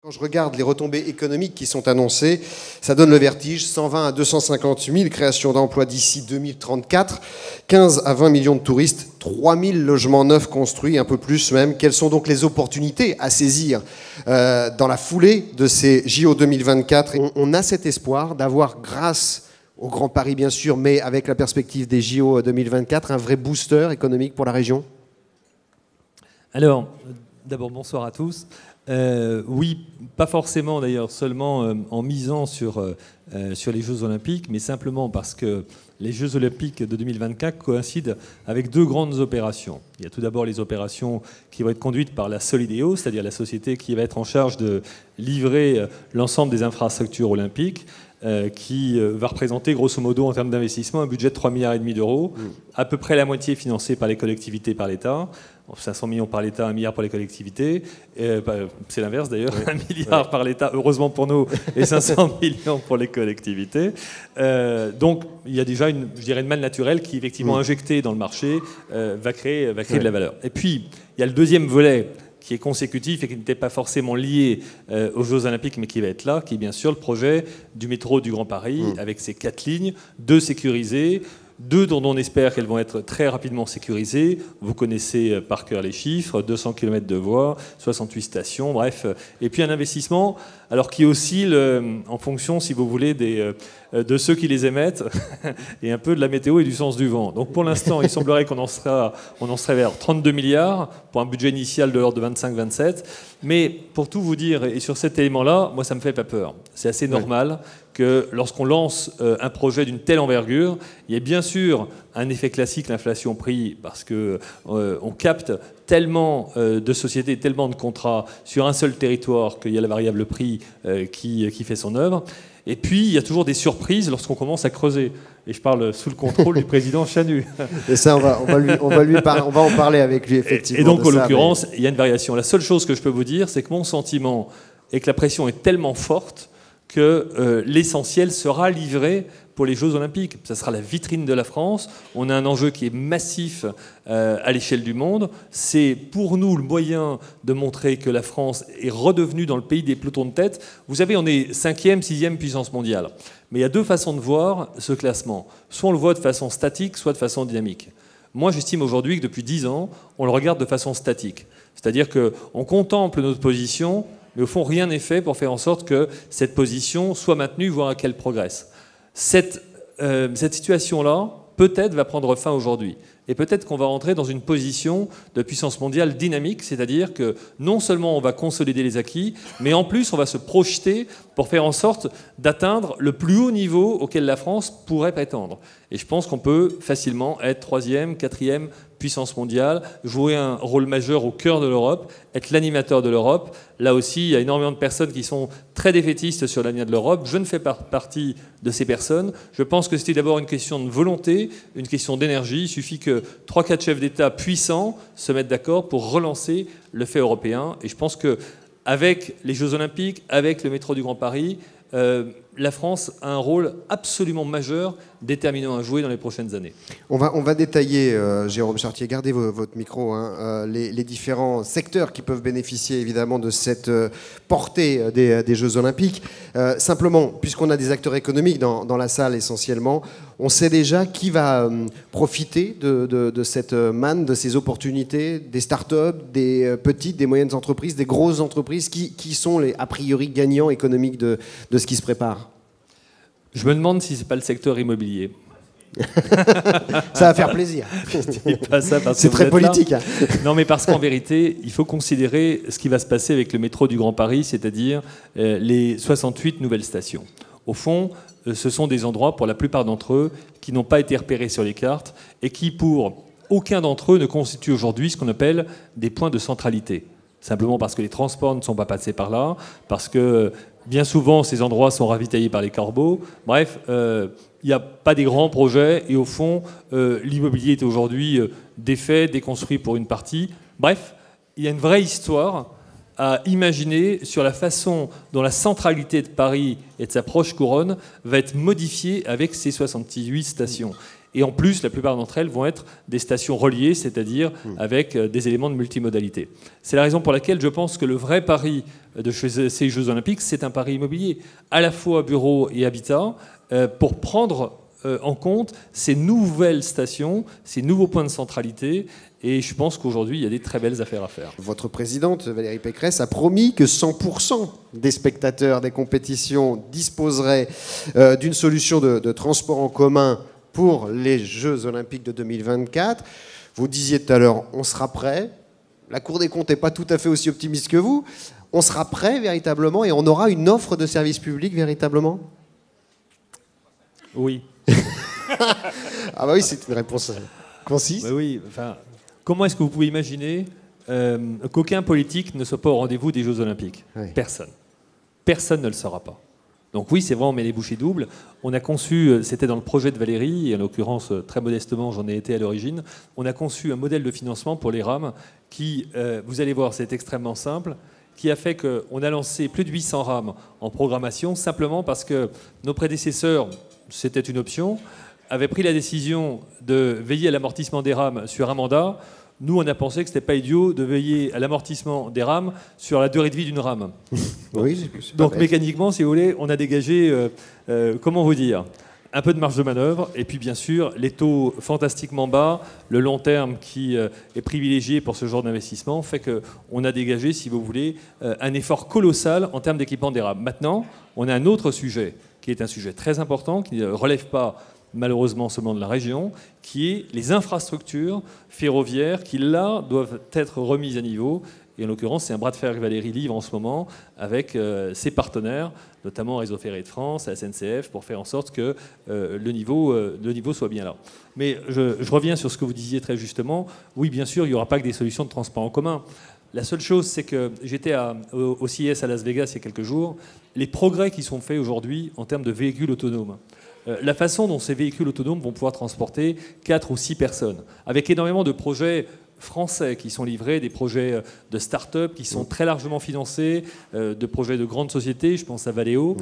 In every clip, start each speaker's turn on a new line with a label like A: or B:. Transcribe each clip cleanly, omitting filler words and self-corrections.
A: Quand je regarde les retombées économiques qui sont annoncées, ça donne le vertige, 120 à 250 000 créations d'emplois d'ici 2034, 15 à 20 millions de touristes, 3 000 logements neufs construits, un peu plus même. Quelles sont donc les opportunités à saisir dans la foulée de ces JO 2024 ? On a cet espoir d'avoir, grâce au Grand Paris bien sûr, mais avec la perspective des JO 2024, un vrai booster économique pour la région ?
B: Alors, d'abord bonsoir à tous. Oui, pas forcément d'ailleurs seulement en misant sur les Jeux Olympiques, mais simplement parce que les Jeux Olympiques de 2024 coïncident avec deux grandes opérations. Il y a tout d'abord les opérations qui vont être conduites par la Solideo, c'est-à-dire la société qui va être en charge de livrer l'ensemble des infrastructures olympiques, qui va représenter grosso modo en termes d'investissement un budget de 3,5 milliards d'euros, à peu près la moitié financée par les collectivités, par l'État. 500 millions par l'État, 1 milliard pour les collectivités. C'est l'inverse d'ailleurs, 1 milliard par l'État, heureusement pour nous, et 500 millions pour les collectivités. Donc il y a déjà une manne naturelle qui, effectivement, injectée dans le marché, va créer de la valeur. Et puis, il y a le deuxième volet qui est consécutif et qui n'était pas forcément lié aux Jeux Olympiques, mais qui va être là, qui est bien sûr le projet du métro du Grand Paris, avec ses 4 lignes, 2 sécurisées, 2 dont on espère qu'elles vont être très rapidement sécurisées. Vous connaissez par cœur les chiffres, 200 km de voies, 68 stations, bref. Et puis un investissement alors qui oscille en fonction, si vous voulez, de ceux qui les émettent et un peu de la météo et du sens du vent. Donc pour l'instant, il semblerait qu'on en serait vers 32 milliards pour un budget initial de l'ordre de 25-27. Mais pour tout vous dire, et sur cet élément-là, moi ça me fait pas peur. C'est assez normal que lorsqu'on lance un projet d'une telle envergure, il y ait bien sûr un effet classique, l'inflation-prix, parce qu'on capte tellement de sociétés, tellement de contrats sur un seul territoire qu'il y a la variable prix qui fait son œuvre. Et puis, il y a toujours des surprises lorsqu'on commence à creuser. Et je parle sous le contrôle du président Chanu.
A: Et ça, on va en parler avec lui, effectivement.
B: Et donc, en l'occurrence, il y a une variation. La seule chose que je peux vous dire, c'est que mon sentiment est que la pression est tellement forte que l'essentiel sera livré pour les Jeux Olympiques. Ça sera la vitrine de la France. On a un enjeu qui est massif à l'échelle du monde. C'est pour nous le moyen de montrer que la France est redevenue dans le pays des pelotons de tête. Vous savez, on est 5e, 6e puissance mondiale. Mais il y a deux façons de voir ce classement. Soit on le voit de façon statique, soit de façon dynamique. Moi, j'estime aujourd'hui que depuis 10 ans, on le regarde de façon statique. C'est-à-dire qu'on contemple notre position, mais au fond, rien n'est fait pour faire en sorte que cette position soit maintenue, voire qu'elle progresse. Cette situation-là, peut-être, va prendre fin aujourd'hui. Et peut-être qu'on va rentrer dans une position de puissance mondiale dynamique, c'est-à-dire que non seulement on va consolider les acquis, mais en plus on va se projeter pour faire en sorte d'atteindre le plus haut niveau auquel la France pourrait prétendre. Et je pense qu'on peut facilement être 3e, 4e puissance mondiale, jouer un rôle majeur au cœur de l'Europe, être l'animateur de l'Europe. Là aussi, il y a énormément de personnes qui sont très défaitistes sur l'avenir de l'Europe. Je ne fais pas partie de ces personnes. Je pense que c'était d'abord une question de volonté, une question d'énergie. Il suffit que 3-4 chefs d'État puissants se mettent d'accord pour relancer le fait européen. Et je pense qu'avec les Jeux Olympiques, avec le métro du Grand Paris, la France a un rôle absolument majeur, déterminant à jouer dans les prochaines années.
A: On va détailler, Jérôme Chartier, gardez votre micro, les différents secteurs qui peuvent bénéficier évidemment de cette portée des Jeux Olympiques. Simplement, puisqu'on a des acteurs économiques dans la salle essentiellement, on sait déjà qui va profiter de cette manne, de ces opportunités, des start-up, des petites, des moyennes entreprises, des grosses entreprises, qui sont les a priori gagnants économiques de ce qui se prépare.
B: Je me demande si ce n'est pas le secteur immobilier.
A: Ça va faire plaisir. C'est très politique. Hein.
B: Non, mais parce qu'en vérité, il faut considérer ce qui va se passer avec le métro du Grand Paris, c'est-à-dire les 68 nouvelles stations. Au fond, ce sont des endroits, pour la plupart d'entre eux, qui n'ont pas été repérés sur les cartes et qui, pour aucun d'entre eux, ne constituent aujourd'hui ce qu'on appelle des points de centralité. Simplement parce que les transports ne sont pas passés par là, parce que bien souvent ces endroits sont ravitaillés par les corbeaux. Bref, il n'y a pas des grands projets et au fond, l'immobilier est aujourd'hui défait, déconstruit pour une partie. Bref, il y a une vraie histoire à imaginer sur la façon dont la centralité de Paris et de sa proche couronne va être modifiée avec ces 68 stations. Et en plus, la plupart d'entre elles vont être des stations reliées, c'est-à-dire avec des éléments de multimodalité. C'est la raison pour laquelle je pense que le vrai pari de ces Jeux Olympiques, c'est un pari immobilier, à la fois bureau et habitat, pour prendre en compte ces nouvelles stations, ces nouveaux points de centralité. Et je pense qu'aujourd'hui, il y a des très belles affaires à faire.
A: Votre présidente, Valérie Pécresse, a promis que 100% des spectateurs des compétitions disposeraient d'une solution de transport en commun pour les Jeux Olympiques de 2024. Vous disiez tout à l'heure, on sera prêt. La Cour des comptes n'est pas tout à fait aussi optimiste que vous. On sera prêt véritablement et on aura une offre de service public véritablement ?
B: Oui.
A: Ah bah oui, c'est une réponse concise.
B: Bah oui, enfin, comment est-ce que vous pouvez imaginer qu'aucun politique ne soit pas au rendez-vous des Jeux Olympiques ? Oui. Personne. Personne ne le saura pas. Donc oui, c'est vrai, on met les bouchées doubles. On a conçu, c'était dans le projet de Valérie, et en l'occurrence, très modestement, j'en ai été à l'origine, on a conçu un modèle de financement pour les rames qui, vous allez voir, c'est extrêmement simple, qui a fait qu'on a lancé plus de 800 rames en programmation, simplement parce que nos prédécesseurs, c'était une option, avaient pris la décision de veiller à l'amortissement des rames sur un mandat. Nous, on a pensé que ce n'était pas idiot de veiller à l'amortissement des rames sur la durée de vie d'une rame.
A: Oui,
B: donc mécaniquement, si vous voulez, on a dégagé, comment vous dire, un peu de marge de manœuvre, et puis bien sûr, les taux fantastiquement bas, le long terme qui est privilégié pour ce genre d'investissement, fait qu'on a dégagé, si vous voulez, un effort colossal en termes d'équipement des rames. Maintenant, on a un autre sujet, qui est un sujet très important, qui ne relève pas malheureusement seulement de la région, qui est les infrastructures ferroviaires qui, là, doivent être remises à niveau. Et en l'occurrence, c'est un bras de fer que Valérie livre en ce moment avec ses partenaires, notamment Réseau Ferré de France, la SNCF, pour faire en sorte que le niveau soit bien là. Mais je reviens sur ce que vous disiez très justement. Oui, bien sûr, il n'y aura pas que des solutions de transport en commun. La seule chose, c'est que j'étais au CES à Las Vegas il y a quelques jours. Les progrès qui sont faits aujourd'hui en termes de véhicules autonomes, la façon dont ces véhicules autonomes vont pouvoir transporter 4 ou 6 personnes, avec énormément de projets français qui sont livrés, des projets de start-up qui sont très largement financés, de projets de grandes sociétés, je pense à Valeo,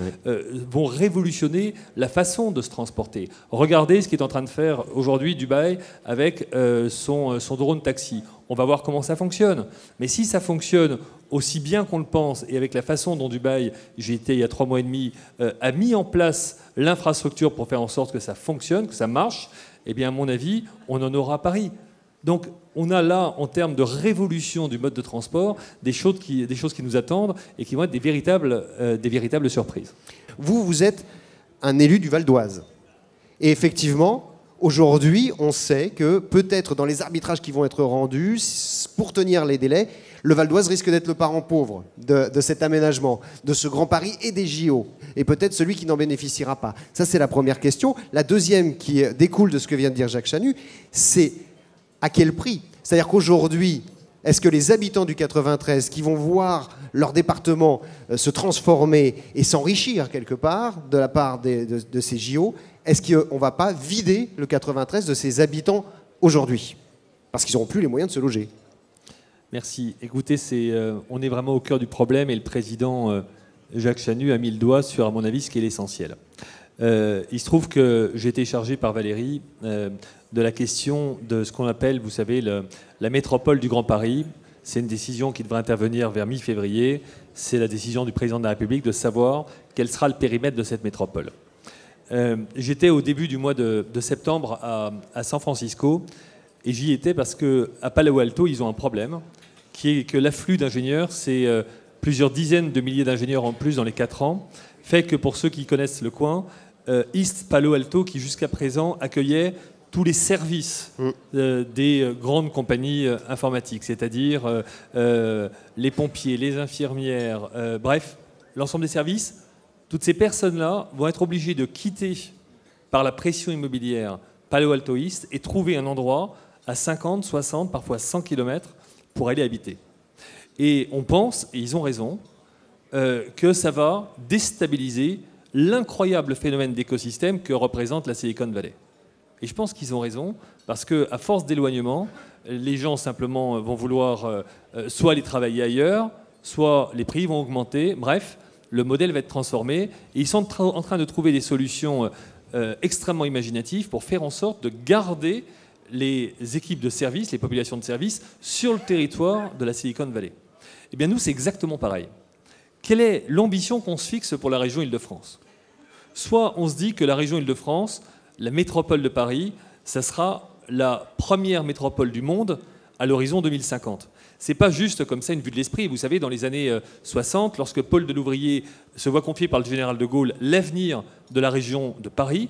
B: vont révolutionner la façon de se transporter. Regardez ce qu'est en train de faire aujourd'hui Dubaï avec son drone taxi. On va voir comment ça fonctionne. Mais si ça fonctionne aussi bien qu'on le pense, et avec la façon dont Dubaï, j'y étais il y a 3 mois et demi, a mis en place l'infrastructure pour faire en sorte que ça fonctionne, que ça marche, eh bien à mon avis, on en aura à Paris. Donc on a là, en termes de révolution du mode de transport, des choses qui nous attendent et qui vont être des véritables surprises.
A: Vous êtes un élu du Val d'Oise. Et effectivement, aujourd'hui, on sait que peut-être dans les arbitrages qui vont être rendus, pour tenir les délais, le Val d'Oise risque d'être le parent pauvre de cet aménagement, de ce Grand Paris et des JO. Et peut-être celui qui n'en bénéficiera pas. Ça, c'est la première question. La deuxième qui découle de ce que vient de dire Jacques Chanu, c'est à quel prix ? C'est-à-dire qu'aujourd'hui, est-ce que les habitants du 93 qui vont voir leur département se transformer et s'enrichir quelque part de la part de ces JO, est-ce qu'on ne va pas vider le 93 de ses habitants aujourd'hui ? Parce qu'ils n'auront plus les moyens de se loger.
B: Merci. Écoutez, on est vraiment au cœur du problème et le président Jacques Chanu a mis le doigt sur, à mon avis, ce qui est l'essentiel. Il se trouve que j'ai été chargé par Valérie de la question de ce qu'on appelle, vous savez, la métropole du Grand Paris. C'est une décision qui devrait intervenir vers mi-février. C'est la décision du président de la République de savoir quel sera le périmètre de cette métropole. J'étais au début du mois de septembre à San Francisco et j'y étais parce qu'à Palo Alto, ils ont un problème qui est que l'afflux d'ingénieurs, c'est plusieurs dizaines de milliers d'ingénieurs en plus dans les 4 ans, fait que pour ceux qui connaissent le coin, East Palo Alto, qui jusqu'à présent accueillait tous les services des grandes compagnies informatiques, c'est-à-dire les pompiers, les infirmières, bref, l'ensemble des services, toutes ces personnes-là vont être obligées de quitter par la pression immobilière Palo Alto East et trouver un endroit à 50, 60, parfois 100 km pour aller habiter. Et on pense, et ils ont raison, que ça va déstabiliser l'incroyable phénomène d'écosystème que représente la Silicon Valley. Et je pense qu'ils ont raison, parce qu'à force d'éloignement, les gens simplement vont vouloir soit aller travailler ailleurs, soit les prix vont augmenter. Bref, le modèle va être transformé. Et ils sont en train de trouver des solutions extrêmement imaginatifs pour faire en sorte de garder les équipes de service, les populations de service, sur le territoire de la Silicon Valley. Eh bien, nous, c'est exactement pareil. Quelle est l'ambition qu'on se fixe pour la région Île-de-France? Soit on se dit que la région Île-de-France, la métropole de Paris, ça sera la première métropole du monde à l'horizon 2050. Ce n'est pas juste comme ça une vue de l'esprit. Vous savez, dans les années 60, lorsque Paul Delouvrier se voit confier par le général de Gaulle l'avenir de la région de Paris,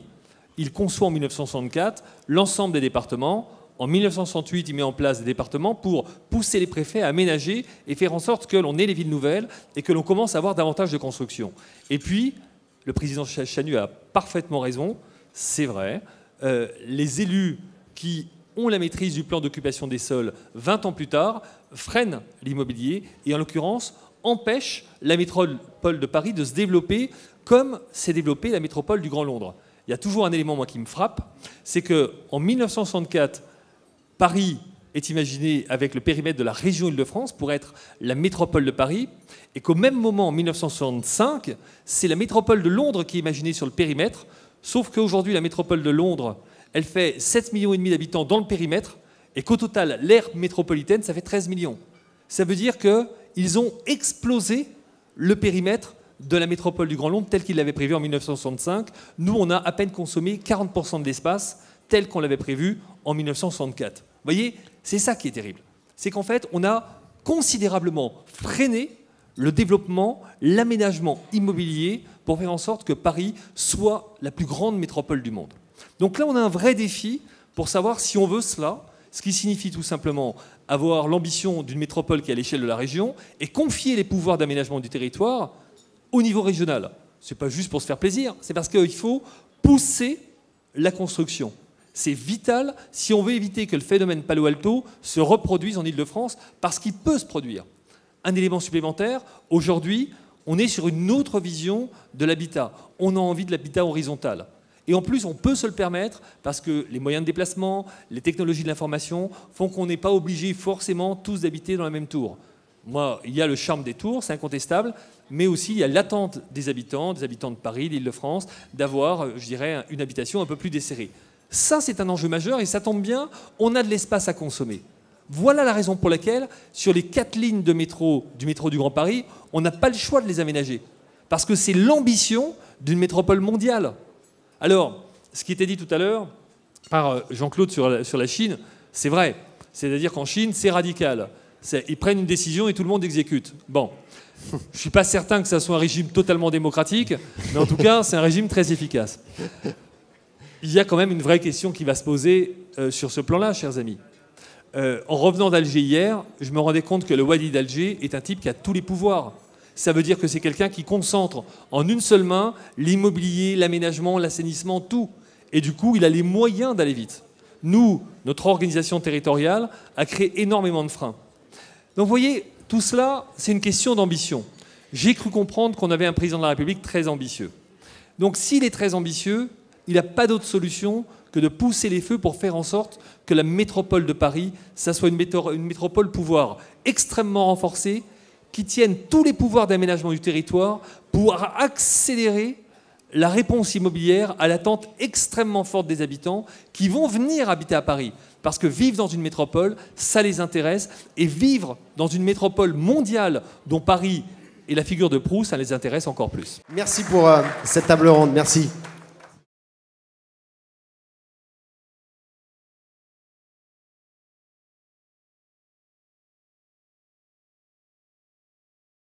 B: il conçoit en 1964 l'ensemble des départements. En 1968, il met en place des départements pour pousser les préfets à aménager et faire en sorte que l'on ait les villes nouvelles et que l'on commence à avoir davantage de construction. Et puis, le président Chanu a parfaitement raison, c'est vrai. Les élus qui ont la maîtrise du plan d'occupation des sols 20 ans plus tard freinent l'immobilier et, en l'occurrence, empêchent la métropole de Paris de se développer comme s'est développée la métropole du Grand Londres. Il y a toujours un élément, moi, qui me frappe, c'est qu'en 1964, Paris est imaginé avec le périmètre de la région Île-de-France pour être la métropole de Paris, et qu'au même moment, en 1965, c'est la métropole de Londres qui est imaginée sur le périmètre, sauf qu'aujourd'hui, la métropole de Londres, elle fait 7,5 millions d'habitants dans le périmètre, et qu'au total, l'aire métropolitaine, ça fait 13 millions. Ça veut dire qu'ils ont explosé le périmètre de la métropole du Grand Londres tel qu'il l'avait prévu en 1965. Nous, on a à peine consommé 40% de l'espace tel qu'on l'avait prévu en 1964. Vous voyez, c'est ça qui est terrible. C'est qu'en fait, on a considérablement freiné le développement, l'aménagement immobilier pour faire en sorte que Paris soit la plus grande métropole du monde. Donc là, on a un vrai défi pour savoir si on veut cela, ce qui signifie tout simplement avoir l'ambition d'une métropole qui est à l'échelle de la région et confier les pouvoirs d'aménagement du territoire au niveau régional. Ce n'est pas juste pour se faire plaisir, c'est parce qu'il faut pousser la construction. C'est vital si on veut éviter que le phénomène Palo Alto se reproduise en Île-de-France, parce qu'il peut se produire. Un élément supplémentaire, aujourd'hui, on est sur une autre vision de l'habitat. On a envie de l'habitat horizontal. Et en plus, on peut se le permettre parce que les moyens de déplacement, les technologies de l'information font qu'on n'est pas obligé forcément tous d'habiter dans la même tour. Moi, il y a le charme des tours, c'est incontestable, mais aussi il y a l'attente des habitants de Paris, d'Île-de-France, d'avoir, je dirais, une habitation un peu plus desserrée. Ça, c'est un enjeu majeur et ça tombe bien, on a de l'espace à consommer. Voilà la raison pour laquelle, sur les 4 lignes de métro du métro du Grand Paris, on n'a pas le choix de les aménager. Parce que c'est l'ambition d'une métropole mondiale. Alors, ce qui était dit tout à l'heure par Jean-Claude sur la Chine, c'est vrai. C'est-à-dire qu'en Chine, c'est radical. Ils prennent une décision et tout le monde exécute. Bon, je ne suis pas certain que ça soit un régime totalement démocratique, mais en tout cas, c'est un régime très efficace. Il y a quand même une vraie question qui va se poser sur ce plan-là, chers amis. En revenant d'Alger hier, je me rendais compte que le Wadi d'Alger est un type qui a tous les pouvoirs. Ça veut dire que c'est quelqu'un qui concentre en une seule main l'immobilier, l'aménagement, l'assainissement, tout. Et du coup, il a les moyens d'aller vite. Nous, notre organisation territoriale a créé énormément de freins. Donc vous voyez, tout cela, c'est une question d'ambition. J'ai cru comprendre qu'on avait un président de la République très ambitieux. Donc s'il est très ambitieux, il n'a pas d'autre solution que de pousser les feux pour faire en sorte que la métropole de Paris, ça soit une métropole pouvoir extrêmement renforcée, qui tienne tous les pouvoirs d'aménagement du territoire pour accélérer la réponse immobilière à l'attente extrêmement forte des habitants qui vont venir habiter à Paris. Parce que vivre dans une métropole, ça les intéresse. Et vivre dans une métropole mondiale dont Paris est la figure de proue, ça les intéresse encore plus.
A: Merci pour cette table ronde. Merci.